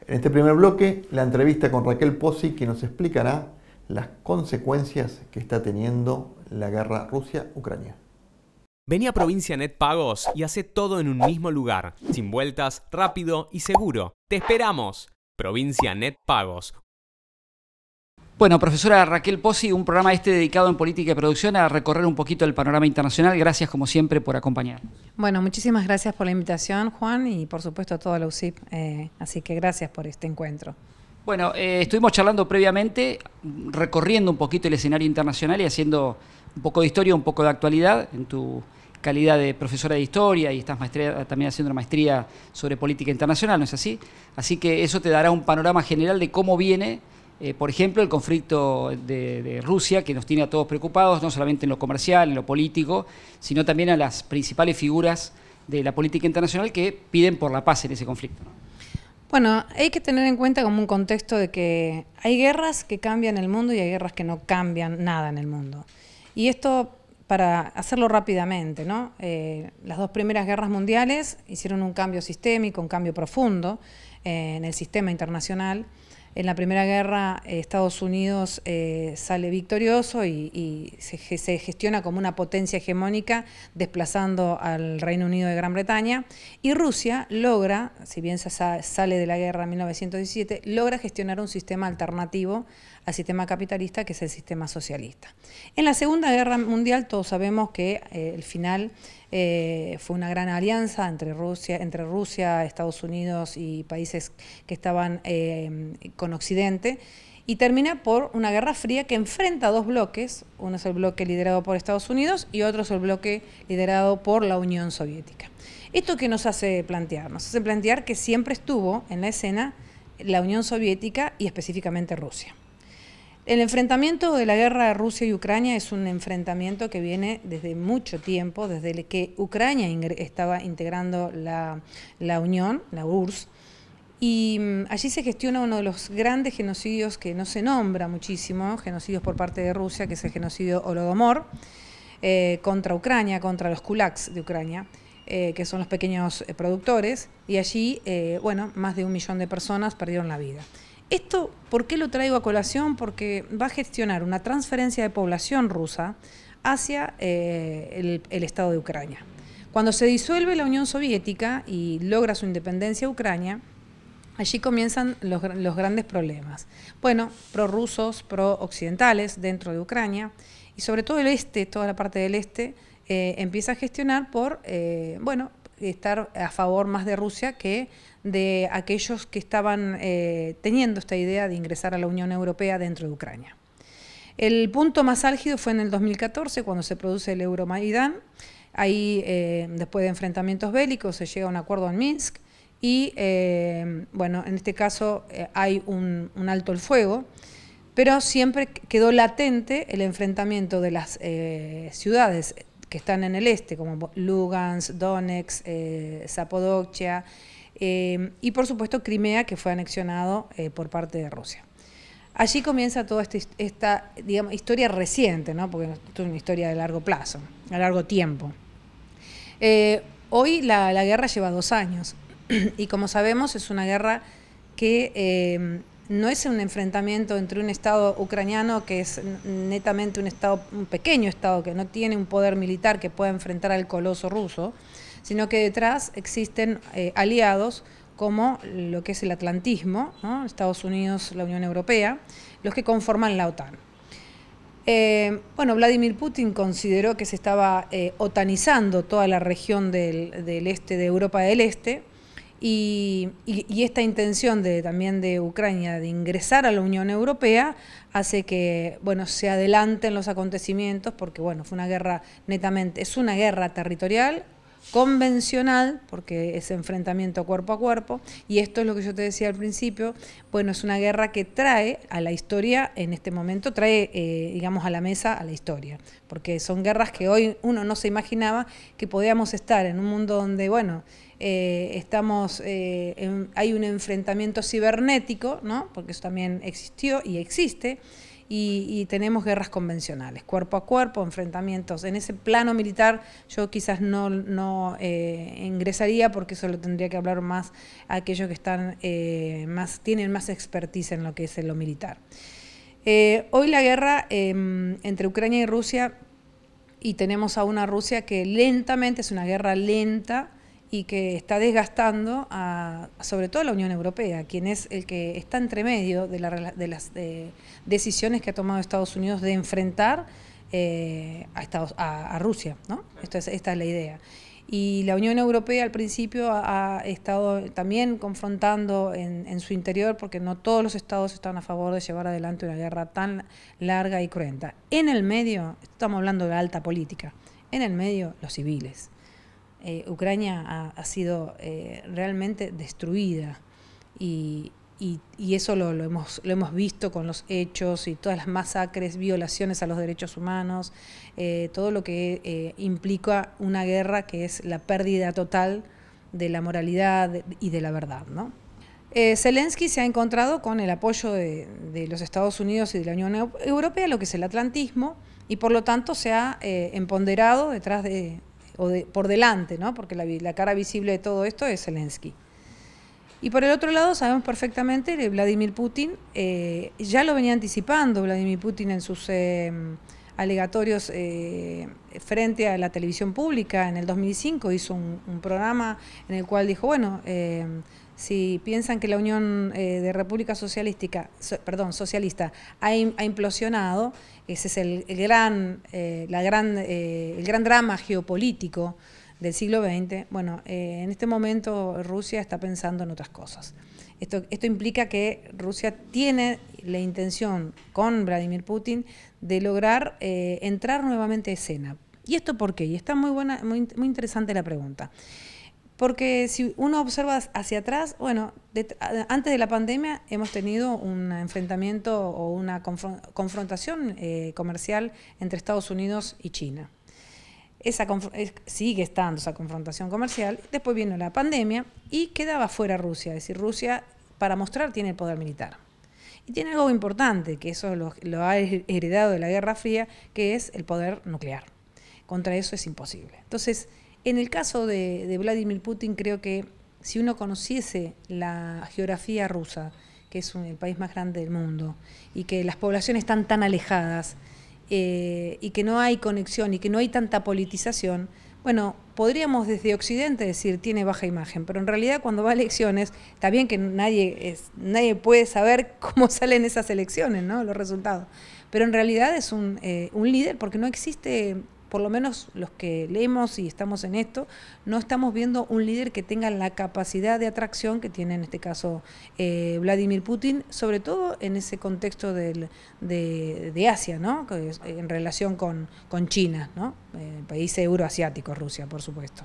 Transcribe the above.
En este primer bloque, la entrevista con Raquel Pozzi, que nos explicará las consecuencias que está teniendo la guerra Rusia-Ucrania. Vení a Provincia Net Pagos y hace todo en un mismo lugar, sin vueltas, rápido y seguro. ¡Te esperamos! Provincia Net Pagos. Bueno, profesora Raquel Pozzi, un programa dedicado en política y producción a recorrer un poquito el panorama internacional. Gracias, como siempre, por acompañarnos. Bueno, muchísimas gracias por la invitación, Juan, y por supuesto a toda la UCIP. Así que gracias por este encuentro. Bueno, estuvimos charlando previamente, recorriendo un poquito el escenario internacional y haciendo un poco de historia, un poco de actualidad en tu calidad de profesora de historia, y estás también haciendo una maestría sobre política internacional, ¿no es así? Así que eso te dará un panorama general de cómo viene, por ejemplo, el conflicto de Rusia, que nos tiene a todos preocupados, no solamente en lo comercial, en lo político, sino también a las principales figuras de la política internacional que piden por la paz en ese conflicto, ¿no? Bueno, hay que tener en cuenta como un contexto de que hay guerras que cambian el mundo y hay guerras que no cambian nada en el mundo. Y esto, para hacerlo rápidamente, ¿no? Las dos primeras guerras mundiales hicieron un cambio sistémico, un cambio profundo en el sistema internacional. En la Primera Guerra, Estados Unidos sale victorioso y se gestiona como una potencia hegemónica, desplazando al Reino Unido de Gran Bretaña. Y Rusia logra, si bien sale de la guerra en 1917, logra gestionar un sistema alternativo al sistema capitalista, que es el sistema socialista. En la Segunda Guerra Mundial todos sabemos que el final fue una gran alianza entre Rusia, Estados Unidos y países que estaban con Occidente, y termina por una guerra fría que enfrenta dos bloques. Uno es el bloque liderado por Estados Unidos y otro es el bloque liderado por la Unión Soviética. ¿Esto qué nos hace plantear? Nos hace plantear que siempre estuvo en la escena la Unión Soviética y específicamente Rusia. El enfrentamiento de la guerra de Rusia y Ucrania es un enfrentamiento que viene desde mucho tiempo, desde que Ucrania estaba integrando la Unión, la URSS, y allí se gestiona uno de los grandes genocidios que no se nombra muchísimo, genocidios por parte de Rusia, que es el genocidio Holodomor, contra Ucrania, contra los kulaks de Ucrania, que son los pequeños productores, y allí, bueno, más de 1 millón de personas perdieron la vida. Esto, ¿por qué lo traigo a colación? Porque va a gestionar una transferencia de población rusa hacia el Estado de Ucrania. Cuando se disuelve la Unión Soviética y logra su independencia Ucrania, allí comienzan los grandes problemas. Bueno, prorrusos, pro-occidentales dentro de Ucrania, y sobre todo el este, toda la parte del este, empieza a gestionar por, bueno, estar a favor más de Rusia que de aquellos que estaban teniendo esta idea de ingresar a la Unión Europea dentro de Ucrania. El punto más álgido fue en el 2014, cuando se produce el Euromaidán. Ahí, después de enfrentamientos bélicos, se llega a un acuerdo en Minsk y, bueno, en este caso hay un alto el fuego, pero siempre quedó latente el enfrentamiento de las ciudades que están en el este, como Lugansk, Donetsk, Zapodochia, y por supuesto Crimea, que fue anexionado por parte de Rusia. Allí comienza toda esta digamos, historia reciente, ¿no? Porque esto es una historia de largo plazo, a largo tiempo. Hoy la guerra lleva 2 años y, como sabemos, es una guerra que no es un enfrentamiento entre un Estado ucraniano que es netamente un pequeño Estado que no tiene un poder militar que pueda enfrentar al coloso ruso, sino que detrás existen aliados como lo que es el atlantismo, ¿no? Estados Unidos, la Unión Europea, los que conforman la OTAN. Bueno, Vladimir Putin consideró que se estaba otanizando toda la región del este, de Europa del Este, y esta intención también de Ucrania de ingresar a la Unión Europea hace que, bueno, se adelanten los acontecimientos, porque, bueno, fue una guerra netamente, es una guerra territorial, convencional, porque es enfrentamiento cuerpo a cuerpo, y esto es lo que yo te decía al principio. Bueno, es una guerra que trae a la historia, en este momento trae, digamos, a la mesa a la historia, porque son guerras que hoy uno no se imaginaba que podíamos estar en un mundo donde, bueno, hay un enfrentamiento cibernético, ¿no? Porque eso también existió y existe, y tenemos guerras convencionales, cuerpo a cuerpo, enfrentamientos. En ese plano militar yo quizás no ingresaría, porque eso lo tendría que hablar más aquellos que están tienen más expertise en lo que es en lo militar. Hoy la guerra entre Ucrania y Rusia, y tenemos a una Rusia que lentamente, es una guerra lenta y que está desgastando sobre todo a la Unión Europea, quien es el que está entre medio de las decisiones que ha tomado Estados Unidos de enfrentar a Rusia, ¿no? Esta es la idea. Y la Unión Europea al principio ha estado también confrontando en su interior, porque no todos los estados están a favor de llevar adelante una guerra tan larga y cruenta. En el medio, estamos hablando de alta política, en el medio los civiles. Ucrania ha sido realmente destruida y eso lo hemos visto con los hechos y todas las masacres, violaciones a los derechos humanos, todo lo que implica una guerra, que es la pérdida total de la moralidad y de la verdad, ¿no? Zelensky se ha encontrado con el apoyo de los Estados Unidos y de la Unión Europea, lo que es el atlantismo, y por lo tanto se ha empoderado detrás por delante, ¿no? Porque la cara visible de todo esto es Zelensky. Y por el otro lado sabemos perfectamente que Vladimir Putin, ya lo venía anticipando Vladimir Putin en sus alegatorios frente a la televisión pública en el 2005, hizo un programa en el cual dijo, bueno, si piensan que la Unión de República Socialista ha implosionado, ese es el gran drama geopolítico del siglo XX, bueno, en este momento Rusia está pensando en otras cosas. Esto implica que Rusia tiene la intención, con Vladimir Putin, de lograr entrar nuevamente a escena. ¿Y esto por qué? Y está muy interesante la pregunta. Porque si uno observa hacia atrás, bueno, antes de la pandemia hemos tenido un enfrentamiento o una confrontación comercial entre Estados Unidos y China. Sigue estando esa confrontación comercial. Después vino la pandemia y quedaba fuera Rusia. Es decir, Rusia, para mostrar, tiene el poder militar. Y tiene algo importante, que eso lo ha heredado de la Guerra Fría, que es el poder nuclear. Contra eso es imposible. Entonces, en el caso de Vladimir Putin, creo que si uno conociese la geografía rusa, que es el país más grande del mundo, y que las poblaciones están tan alejadas, y que no hay conexión y que no hay tanta politización, bueno, podríamos desde Occidente decir tiene baja imagen, pero en realidad cuando va a elecciones, está bien que nadie puede saber cómo salen esas elecciones, ¿no? Los resultados, pero en realidad es un líder, porque no existe, por lo menos los que leemos y estamos en esto, no estamos viendo un líder que tenga la capacidad de atracción que tiene en este caso Vladimir Putin, sobre todo en ese contexto de Asia, ¿no? En relación con China, ¿no? País euroasiático, Rusia, por supuesto.